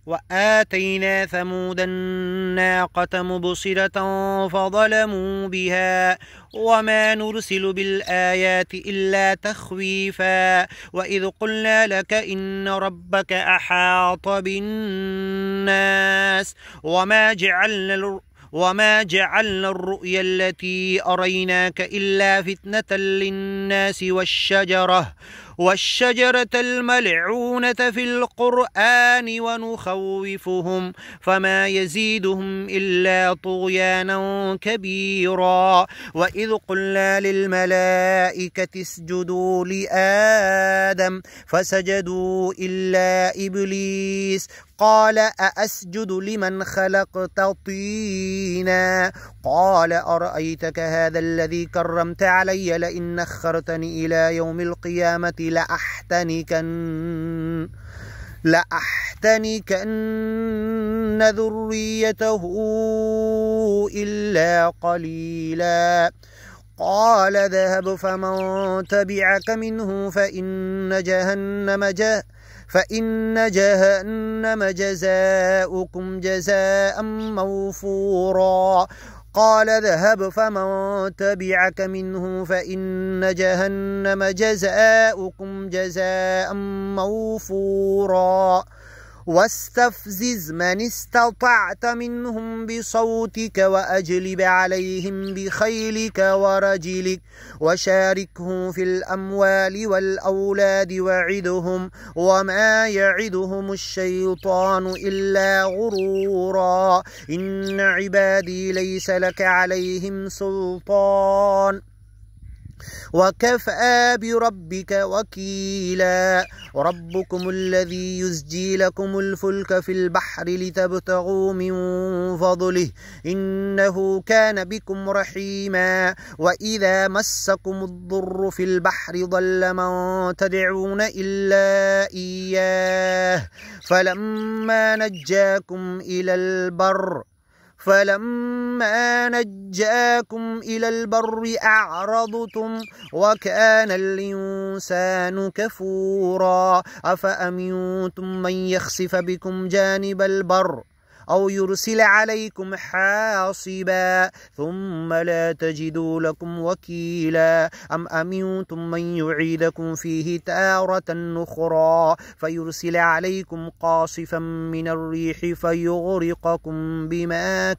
وآتينا ثمود الناقة مبصرة فظلموا بها وما نرسل بالآيات إلا تخويفا وإذ قلنا لك إن ربك أحاط بالناس وما جعلنا الرؤيا التي أريناك إلا فتنة للناس والشجرة الملعونة في القرآن ونخوفهم فما يزيدهم إلا طغيانا كبيرا وإذ قلنا للملائكة اسجدوا لآدم فسجدوا إلا إبليس قال أأسجد لمن خلقت طينا قال أرأيتك هذا الذي كرمت علي لئن أخرتني إلى يوم القيامة لأحتنكن ذريته إلا قليلا قال اذهب فمن تبعك منه فإن جهنم جزاؤكم جزاء موفورا قال اذهب فمن تبعك منه فإن جهنم جزاؤكم جزاء موفورا واستفزز من استطعت منهم بصوتك وأجلب عليهم بخيلك ورجلك وشاركهم في الأموال والأولاد وعدهم وما يعدهم الشيطان إلا غرورا إن عبادي ليس لك عليهم سلطان وكفى بربك وكيلا ربكم الذي يزجي لكم الفلك في البحر لتبتغوا من فضله إنه كان بكم رحيما وإذا مسكم الضر في البحر ضل من تدعون إلا إياه فلما نجاكم إلى البر أعرضتم وكان الإنسان كفورا أفأمنتم من يخسف بكم جانب البر أو يرسل عليكم حاصبا ثم لا تجدوا لكم وكيلا أم أمنتم من يعيدكم فيه تارة أخرى فيرسل عليكم قاصفا من الريح فيغرقكم بما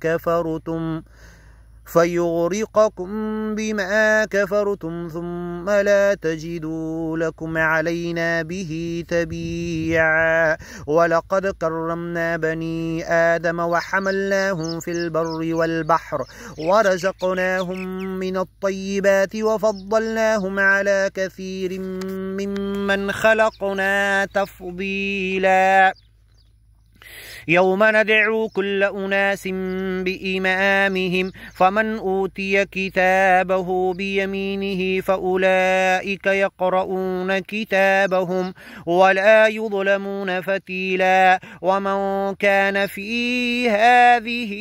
كفرتم ثم لا تجدوا لكم علينا به تبيعا ولقد كرمنا بني آدم وحملناهم في البر والبحر ورزقناهم من الطيبات وفضلناهم على كثير ممن خلقنا تفضيلا يوم ندعو كل أناس بإمامهم فمن أوتي كتابه بيمينه فأولئك يقرؤون كتابهم ولا يظلمون فتيلا ومن كان في هذه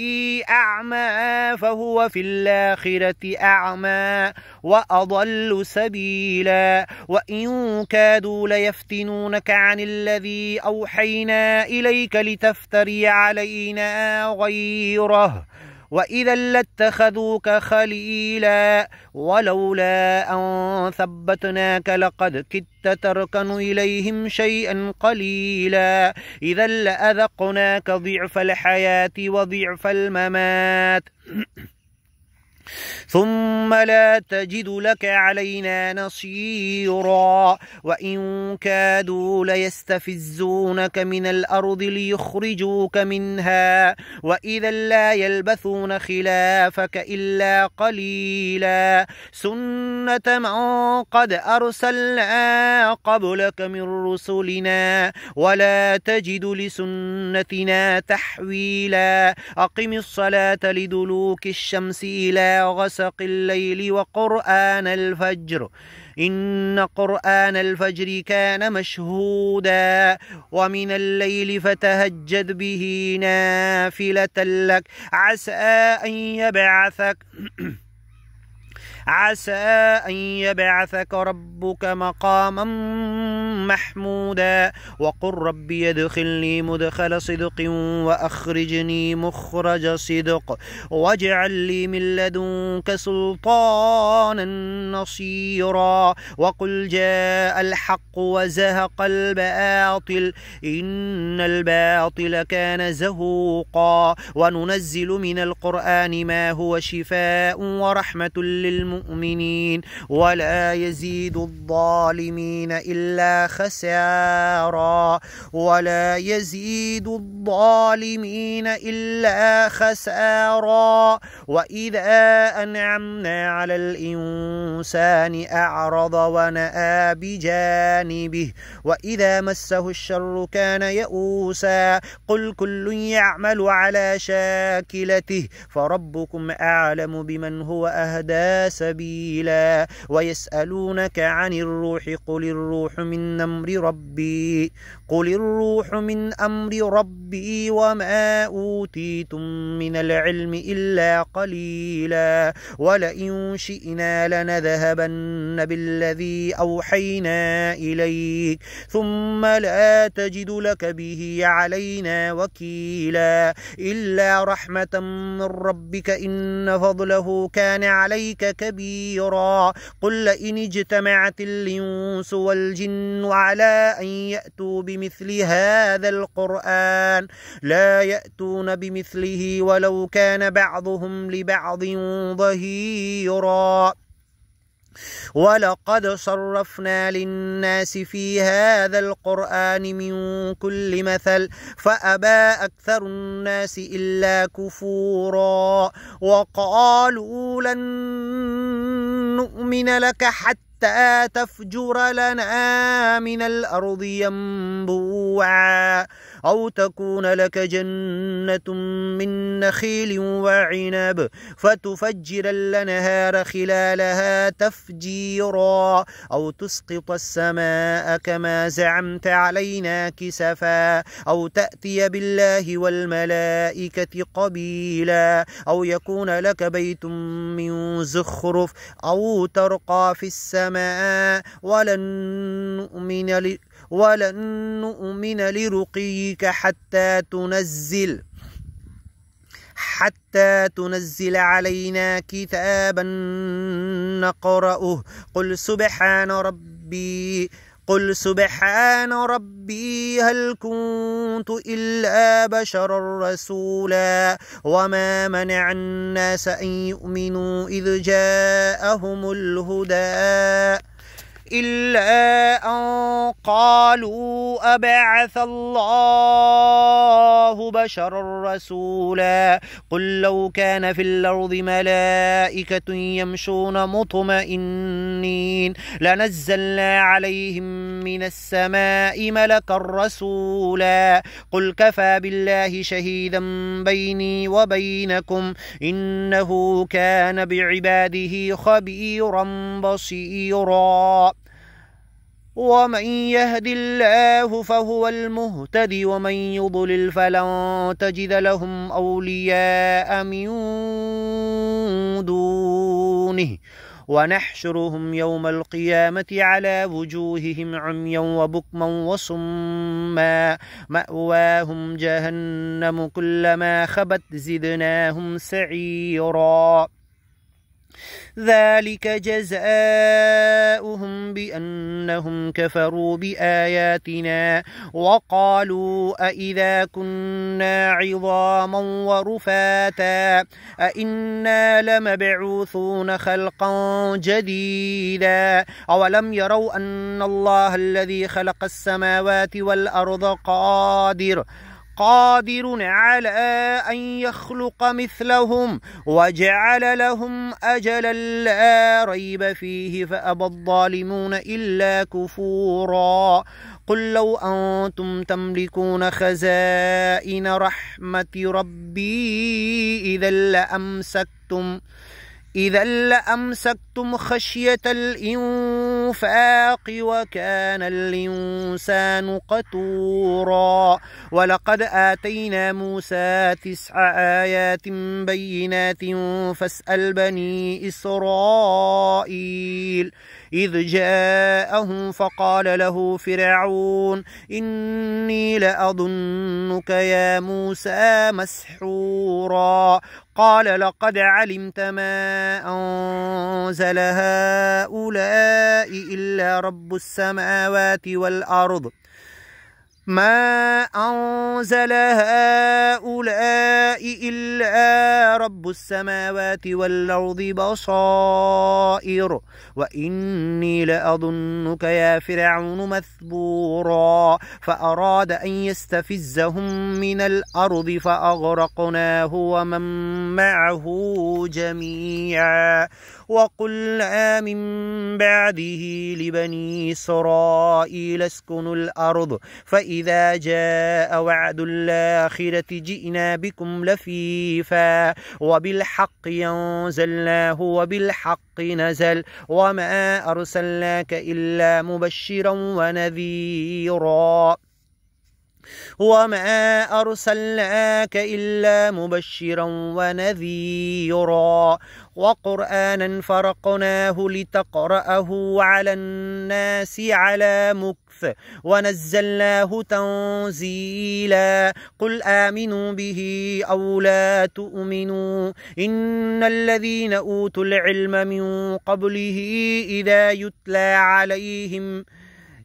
أعمى فهو في الآخرة أعمى وأضل سبيلا وإن كادوا ليفتنونك عن الذي أوحينا إليك لتفتري علينا غيره وإذا لاتخذوك خليلا ولولا أن ثبتناك لقد كدت تركن إليهم شيئا قليلا إذا لأذقناك ضعف الحياة وضعف الممات ثم لا تجد لك علينا نصيرا وإن كادوا ليستفزونك من الأرض ليخرجوك منها وإذا لا يلبثون خلافك إلا قليلا سنة من قد أرسلنا قبلك من رسلنا ولا تجد لسنتنا تحويلا أقم الصلاة لدلوك الشمس إلى غسق الليل وقرآن الفجر إن قرآن الفجر كان مشهودا ومن الليل فتهجد به نافلة لك عسى أن يبعثك ربك مقاما محمودا وقل رب ادخلني مدخل صدق وأخرجني مخرج صدق واجعل لي من لدنك سلطانا نصيرا وقل جاء الحق وزهق الباطل إن الباطل كان زهوقا وننزل من القرآن ما هو شفاء ورحمة للمؤمنين ولا يزيد الظالمين إلا خسارا ولا يزيد الظالمين إلا خسارا وإذا أنعمنا على الإنسان أعرض ونأى بجانبه وإذا مسه الشر كان يئوسا قل كل يعمل على شاكلته فربكم أعلم بمن هو أهدى سبيلا ويسألونك عن الروح قل الروح من أمر ربي وما أوتيتم من العلم إلا قليلا ولئن شئنا لنذهبن بالذي أوحينا إليك ثم لا تجد لك به علينا وكيلا إلا رحمة من ربك إن فضله كان عليك كبيرا قل لئن اجتمعت الإنس والجن على أن يأتوا بمثل هذا القرآن لا يأتون بمثله ولو كان بعضهم لبعض ظهيرا ولقد صرفنا للناس في هذا القرآن من كل مثل فأبى أكثر الناس إلا كفورا وقالوا لن نؤمن لك حتى تفجر لنا من الأرض ينبوعا أو تكون لك جنة من نخيل وعنب فتفجر الأنهار خلالها تفجيرا أو تسقط السماء كما زعمت علينا كسفا أو تأتي بالله والملائكة قبيلا أو يكون لك بيت من زخرف أو ترقى في السماء ولن نؤمن لرقيك حتى تنزل علينا كتابا نقرأه قل سبحان ربي هل كنت إلا بشرا رسولا وما منع الناس أن يؤمنوا إذ جاءهم الهدى إلا أن قالوا أبعث الله بشرا رسولا قل لو كان في الأرض ملائكة يمشون مطمئنين لنزلنا عليهم من السماء ملكا رسولا قل كفى بالله شهيدا بيني وبينكم إنه كان بعباده خبيرا بصيرا ومن يهد الله فهو المهتد ومن يضلل فلن تجد لهم أولياء من دونه ونحشرهم يوم القيامة على وجوههم عميا وبكما وصما مأواهم جهنم كلما خبت زدناهم سعيرا ذلك جزاؤهم بأنهم كفروا بآياتنا وقالوا أئذا كنا عظاما ورفاتا أئنا لمبعوثون خلقا جديدا أولم يروا أن الله الذي خلق السماوات والأرض قادر على أن يخلق مثلهم وجعل لهم أجلا لا ريب فيه فأبى الظالمون إلا كفورا قل لو أنتم تملكون خزائن رحمة ربي إذا لأمسكتم خشية الإنفاق وكان الإنسان قتورا ولقد آتينا موسى 9 آيات بينات فاسأل بني إسرائيل إذ جاءهم فقال له فرعون إني لأظنك يا موسى مسحورا قال لقد علمت ما أنزل هؤلاء إلا رب السماوات والأرض ما أنزل هؤلاء إلا رب السماوات والأرض بصائر وإني لأظنك يا فرعون مثبورا فأراد أن يستفزهم من الأرض فأغرقناه ومن معه جميعا وقلنا من بعده لبني إسرائيل اسكنوا الأرض فإذا جاء وعد الآخرة جئنا بكم لفيفا وبالحق أنزلناه وبالحق نزل وما أرسلناك إلا مبشرا ونذيرا وقرآنا فرقناه لتقرأه على الناس على مكث ونزلناه تنزيلا قل آمنوا به أو لا تؤمنوا إن الذين أوتوا العلم من قبله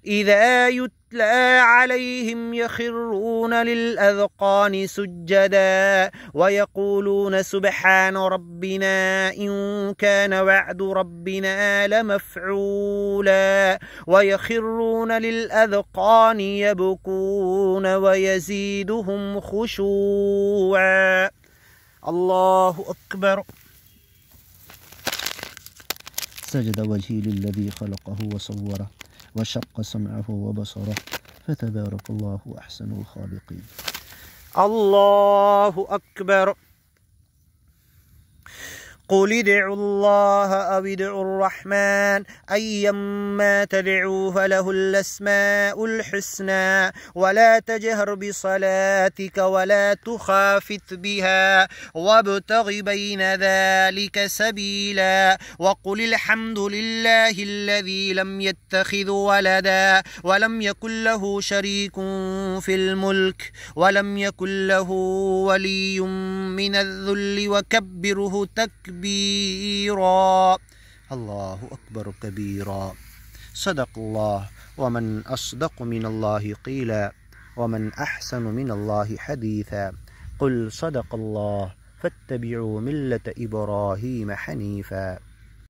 إذا يتلى عليهم يخرون للأذقان سجدا ويقولون سبحان ربنا إن كان وعد ربنا لمفعولا ويخرون للأذقان يبكون ويزيدهم خشوعا الله أكبر. سجد وجهي للذي خلقه وصوره وشق سمعه وبصره فتبارك الله أحسن الخالقين. الله أكبر. قل ادعوا الله أو ادعوا الرحمن أيما تدعوا فله الأسماء الحسنى ولا تجهر بصلاتك ولا تخافت بها وابتغ بين ذلك سبيلا وقل الحمد لله الذي لم يتخذ ولدا ولم يكن له شريك في الملك ولم يكن له ولي من الذل وكبره تكبيرا. الله أكبر كبيرا. صدق الله ومن أصدق من الله قيلا ومن أحسن من الله حديثا قل صدق الله فاتبعوا ملة إبراهيم حنيفا.